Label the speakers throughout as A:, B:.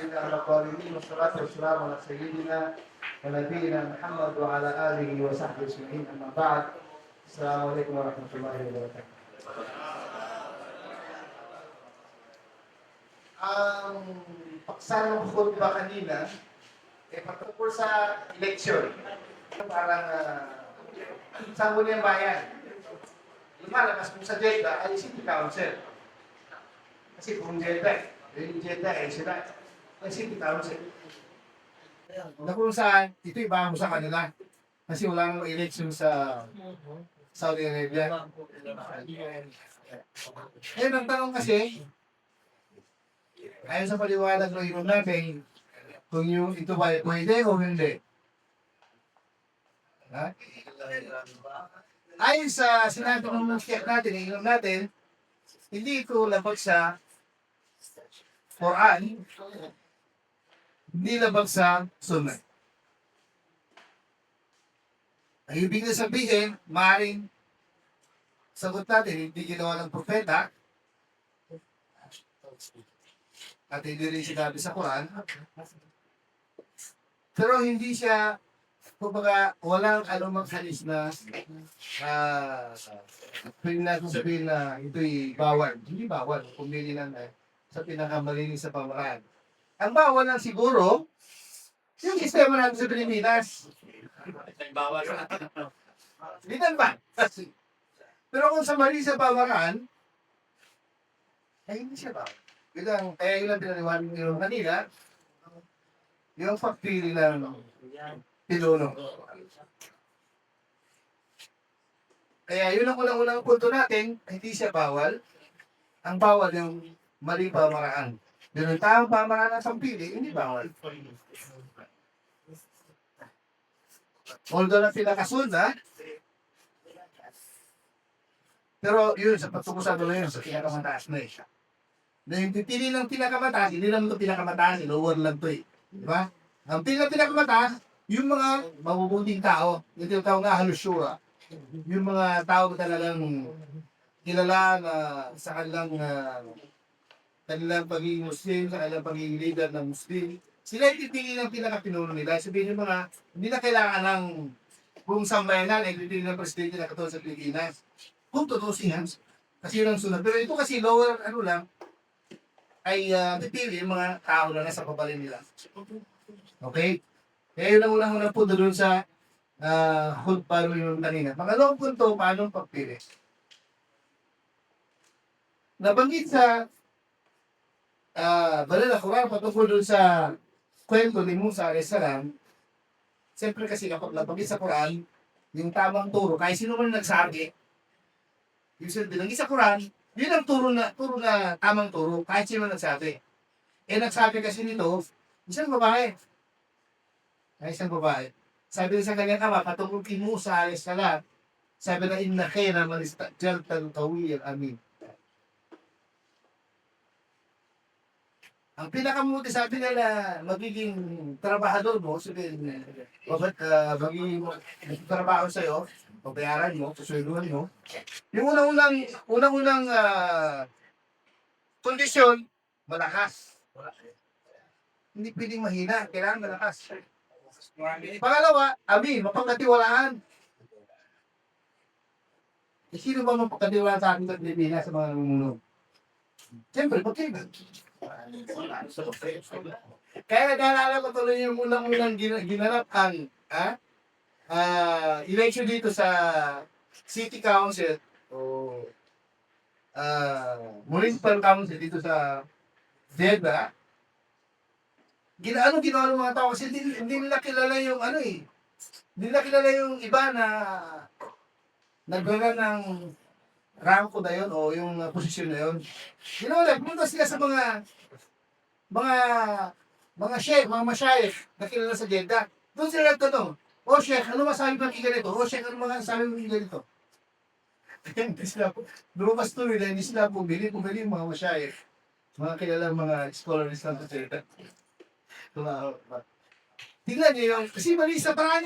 A: إلا على الظالمين والصلاة والسلام على سيدنا ونبينا محمد وعلى آله وصحبه أجمعين أما بعد السلام عليكم ورحمة الله وبركاته. Ang paksa ng khutbah kanina patungkol sa eleksyon. Parang sangguniang bayan. Lumalabas kung sa Jeddah ay City Council. Kasi kung Jeddah, yung Jeddah ay sila ay City Council. Na kung saan, ito iba mo sa kanila. Kasi wala nang election sa Saudi Arabia. Ngayon ang tanong kasi, ayon sa paliwanag ng inom natin, kung yung ito ba pwede o hindi. Ha? Ayon sa sinabi ng check natin, inom natin, hindi ito labag sa Quran, hindi labag sa Sunnah. Ang ibig na sabihin, maaaring sagot natin, hindi ginawa ng propeta, at hindi rin sinabi sa Quran, pero hindi siya, kumbaga, walang anumang halis na pwede natin sabihin na ito'y bawal. Hindi bawal, pumili lang sa pinakamalinis sa pamaraan. Ang bawal lang siguro, yung sistema natin sa Pilipinas. Bawal. Hindi ba? Pero kung sa mali sa pamaraan, ay hindi siya bawal. Kaya yun ang pinaliwanag nyo kanina, yung pagpili ng pinuno. Kaya yun ang unang-unang punto natin, hindi siya bawal. Ang bawal yung mali pamaraan. Yun ang tamang pamaraan ng sampili, hindi bawal. Although na pinakasunda, pero yun, sa pagtukusan na yun, sa pinakamataas na siya. Na yung pipili ng pinakamataas, hindi naman ito pinakamataas, lower lang ito eh. Di ba? Ang pinakamataas, yung mga mabubuting tao, yung tinatawag nga halusyura, yung mga tao na talagang kilala na sa kanilang pagiging Muslim, sa kanilang pagiging leader ng Muslim, sila yung pipili ng pinakapinuno nila. Sabihin yung mga, hindi na kailangan ng kung sambayanan, ay pipili ng presidente na katulad sa Pilipinas. Kung tutusin yan, kasi yun ang sunod. Pero ito kasi lower, ay pipili yung mga tao na nasa pabalin nila. Okay? Kaya yun ang unang-unang punto doon sa paano yung kanina. Pangalawang punto, paano pagpili? Nabanggit sa Banal na Quran patungkol doon sa kwento ni Musa a.s. Siyempre kasi kapag nabanggit sa Quran, yung tamang turo, kahit sino man nagsabi, yung binanggit sa Quran, yun ang turo na tamang turo, kahit sino nagsabi. Nagsabi kasi nito, isang babae. Isang babae. Sabi sa kanyang ama, patungkol kay Musa a.s. sabi na, inna khaira man istajalta al-qawiy al-amin. Ang pinakamuti sabi nila, magiging trabahador mo, sabihin, magiging trabaho sa'yo, pabayaran mo, suswelduhan mo. Yung unang-unang kondisyon, malakas. Hindi pwedeng mahina, kailangan malakas. Pangalawa, mapagkatiwalaan. Sino ba mapagkatiwalaan sa akin sa Pilipinas sa mga namumuno? Siyempre, pagkailan. Kaya naalala ko tuloy yung unang-unang ginanap ang election dito sa City Council o Municipal Council dito sa Jeddah. Ginawa ng mga tao kasi hindi nila kilala yung hindi nila kilala yung iba na nagkaroon ng ranko na yun o yung posisyon na yun. Ginawa, pumunta sila sa mga sheikh, mga masyayikh na kilala sa Jeddah. Doon sila nagtanong, o sheikh, ano masabi ba ng ganito? O sheikh, ano masabi mo ng ganito? Hindi sila po, lumabas tuloy na hindi sila pumili yung mga masyayikh. Mga kilala mga scholars lang sa Jeddah. Tingnan niyo yung, kasi mali sa paraan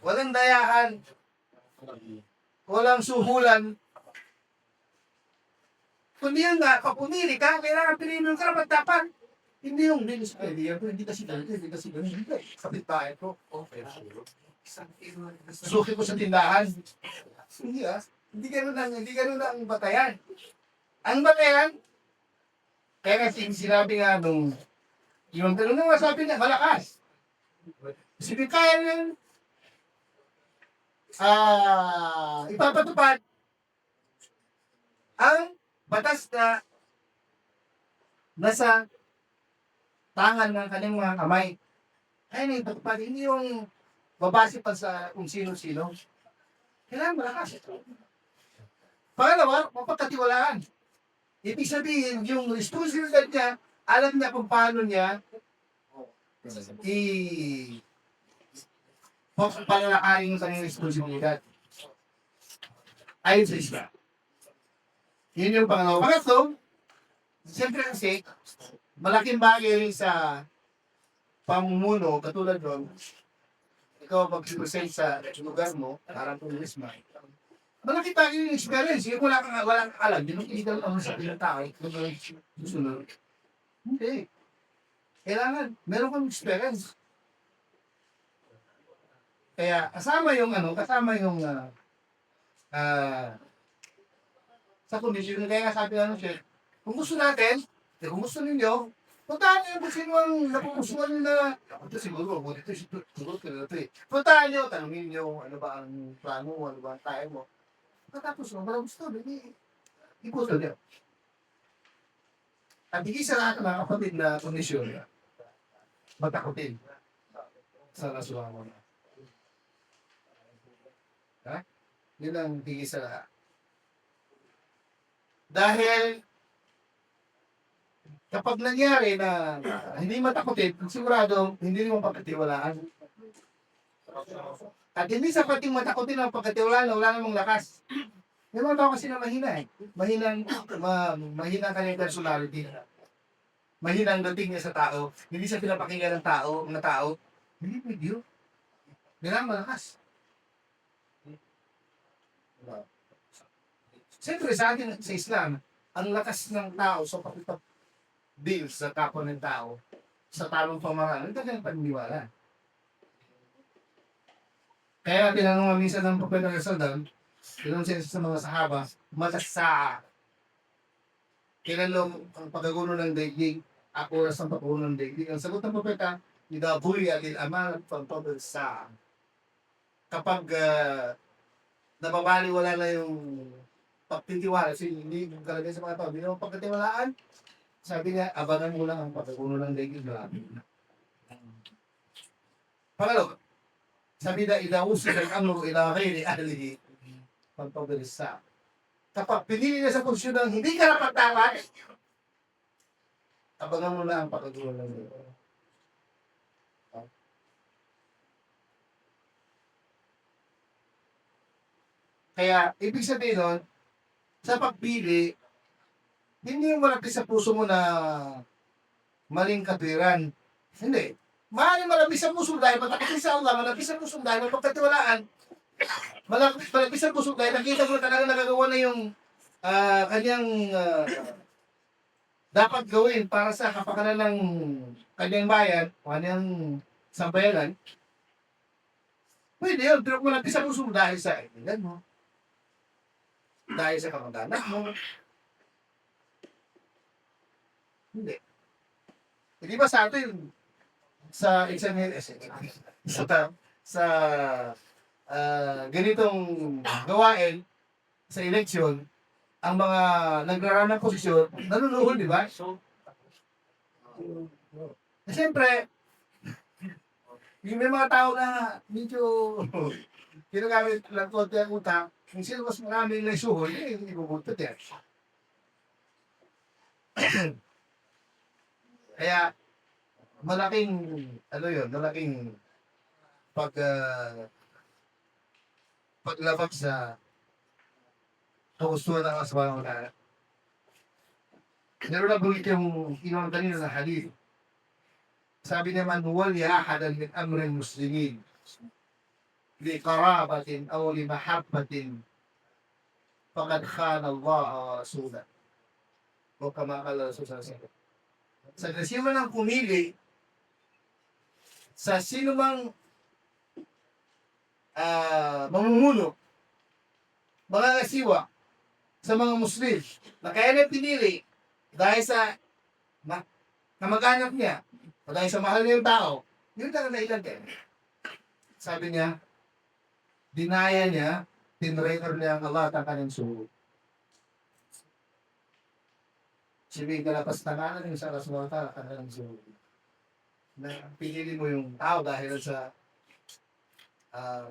A: walang dayahan, walang suhulan. Kundi yan nga, kapag pumili ka, kailangan piliin mo yung karapat-dapat. Hindi yung linis ko, hindi kasi ganito, hindi kasi ganito. Hindi, kapit tayo ko. Okay. Suki ko sa tindahan. Hindi hindi ganun ang batayan. Ang batayan, kaya kasi sinabi nga nung, yung tanong nga sabi niya, malakas. Sige, kaya nang ipapatupad ang batas na nasa tangan ng kanyang mga kamay. Ayun yung patupad, hindi yung babase pa sa kung sino-sino. Kailangan malakas. Pangalawa, mapagkatiwalaan. Ibig sabihin, yung responsibilidad niya, alam niya kung paano niya palalakarin yung kanyang responsibilidad. Ayon sa isla. Yun yung pangalawa. Pangatlo, siyempre kasi, malaking bagay rin sa pamumuno, katulad doon, ikaw mag-present sa lugar mo, parang turismo. Malaki tayo yung experience. Yung walang alam, dinukilitan ang sa ilang tao, susunod. Hindi. Kailangan, meron kang experience. Kaya, kasama yung sa kondisyon. Kaya nga sabi siya, kung gusto natin, kung gusto ninyo, puntahan niyo kung sino ang napupusuan nyo na, ito siguro, siguro ito eh. Puntahan niyo, tanongin niyo, ano ba ang plano mo, ano ba ang tayo mo. Katapos mo, walang gusto, hindi, ipuso niyo. At higit sa lahat ng mga kapatid na kondisyon, matakotin sa nasuha mo na. Ha? Yun ang higit sa lahat. Dahil, kapag nangyari na hindi matakotin, sigurado, hindi mo pagkatiwalaan. At hindi sapat yung matakotin ang pagkatiwalaan, wala namang lakas. May mga tao kasi na mahina eh. Mahina kanyang personality. Mahina ang dating niya sa tao. Hindi siya pinapakinggan ng tao. Hindi pwede. Kailangan malakas. Siyempre sa atin, sa Islam, ang lakas ng tao sa deal sa kapwa ng tao, sa talong pamaraan, ito kanyang paniniwala. Kaya tinanong nga minsan ng Propeta Rizal, tinanong siya sa mga sahaba, matasa, kailan ang pagkaguno ng daigdig, oras ng pagkaguno ng daigdig. Ang sagot ng Propeta, nidabuhi alil amal pagpapal sa kapag nababaliwala na yung pagtitiwala, kasi hindi kalagay sa mga tao, hindi naman pagkatiwalaan, sabi niya, abangan mo lang ang pagkaguno ng daigdig. Pangalawa, sabi na inausin ang amro ila ghairi ahlihi pagpabilisa. Kapag pinili na sa posisyon ng hindi karapat-dapat, abangan mo na ang pagkagulo ng daigdig. Kaya, ibig sabihin nun, sa pagpili, hindi yung malaki sa puso mo na maling katwiran. Hindi. Maaaring malaki sa puso dahil matakit sa Allah, malaki sa puso dahil mapagkatiwalaan, malaki sa puso dahil nakita mo na talaga nagagawa na yung kanyang dapat gawin para sa kapakanan ng kanyang bayan, o kanyang sambayanan. Pwede yun, pero kung malaki sa puso dahil sa kaibigan mo, dahil sa kamag-anak mo, hindi. Hindi ba sa atin, sa ganitong gawain sa eleksyon, ang mga nagraran ng posisyon, nanunuhol, di ba? So, siyempre, yung may mga tao na medyo ginagamit lang konti ang utang, kung sino mas maraming naisuhol, hindi bubutot yan. Kaya, malaking paglabag sa kagustuhan ng asawang wala. Meron na buwit yung inuang kanina na hadith. Sabi naman, wali ahadan min amrin muslimin li karabatin aw li mahabbatin faqad khana Allah wa rasulah. O kama kala Rasul sallallahu alaihi wasallam. Sa resibo ng pumili sa sino mang mamumuno, mga kasiwa sa mga Muslim na kaya niya pinili dahil sa na, kamag-anak niya o dahil sa mahal niya yung tao, yun lang ang dahilan din. Sabi niya, dinaya niya, tinrator niya ang Allah at ang kanyang suho. Sabihin ka lapas tanganan yung sa Rasulullah at ang kanyang suho. Na pinili mo yung tao dahil sa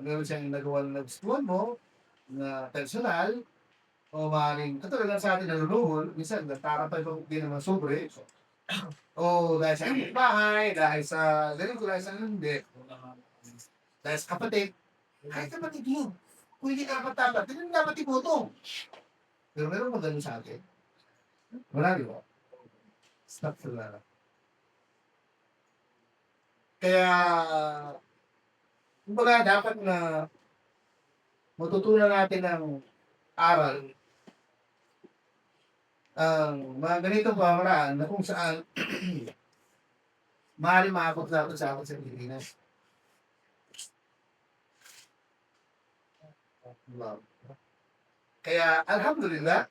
A: meron siyang nagawa na nagustuhan mo na personal o maaaring katulad lang sa atin nalunuhol, minsan nagtarapay pa din naman sobre o dahil sa bahay, dahil sa ganito, dahil sa hindi, dahil sa kapatid, kahit kapatid yun. Kung hindi ka dapat, hindi dapat iboto. Pero meron mo ganun sa atin. Wala, di ba? Stop for that. Kaya, kumbaga dapat na matutunan natin ng aral ang mga ganitong pamamaraan na kung saan maaaring makakot sa akin sa Pilipinas. Wow. Kaya, alhamdulillah,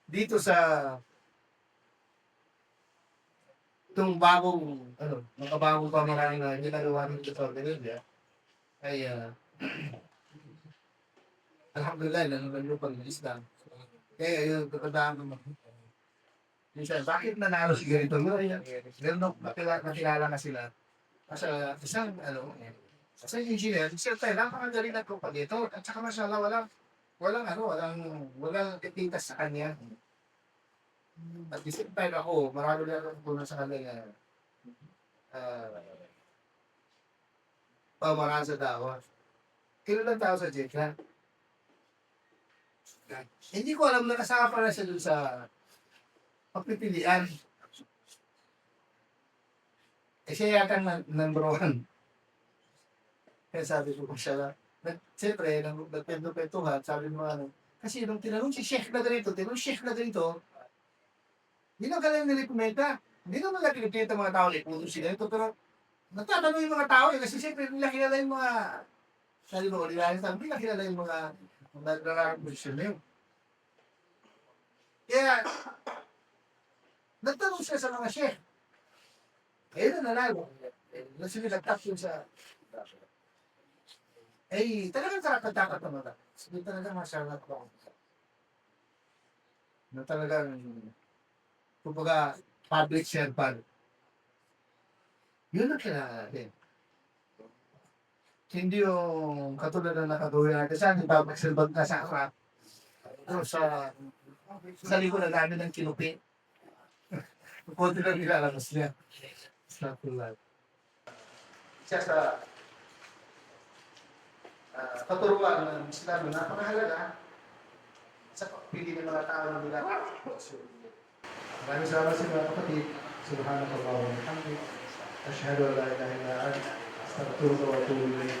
A: dito sa itong makabagong pamamaraan na ginagawa ng Dr. Benilde, ay alhamdulillah, nanunod pag Islam. Kaya yun, katandaan ko minsan, bakit nanalo si ganito? Meron nakilala na sila. Kasi isang, isang engineer, siya tayo, napakagaling na kung dito. At saka mashallah, walang titintas sa kanya. At the same time ako, marami na akong tunan sa kanya pamaraan sa dawa. Kinulang tao sa Jetla. Hindi ko alam na kasama pala siya dun sa pagpipilian. Siya yata number one. Kaya sabi ko siya, siyempre, nagpento-pentuhan, sabi mo kasi nung tinanong si Sheikh na ganito, hindi na kailangan nilikumenta. Hindi naman lang pinipilita mga tao, puto sila ito, pero nagtatanong yung mga tao kasi siyempre nila kilala yung mga, sabi mo, nila kilala yung mga nagdarang posisyon na yun. Kaya, nagtanong siya sa mga Sheikh. Kaya na nanalo. Nagtap yun sa talagang karapat-dapat naman. Hindi talagang masyaralat ko. Na talagang, kumbaga, public servant. Yun ang kailangan natin. Hindi yung katulad na nakagawin natin sa ating public servant na sa harap. Sa likod na namin ng kinupi. Kunti lang nilalabas niya. It's not too loud. Siya sa paturuan ng Islam na napakahalaga sa pagpili ng mga tao ng bilang. Maraming salamat sa mga kapatid. Subhanakallah wa bihamdik. Asyhadu an la ilaha illa anta. Astaghfiruka wa atubu ilayk.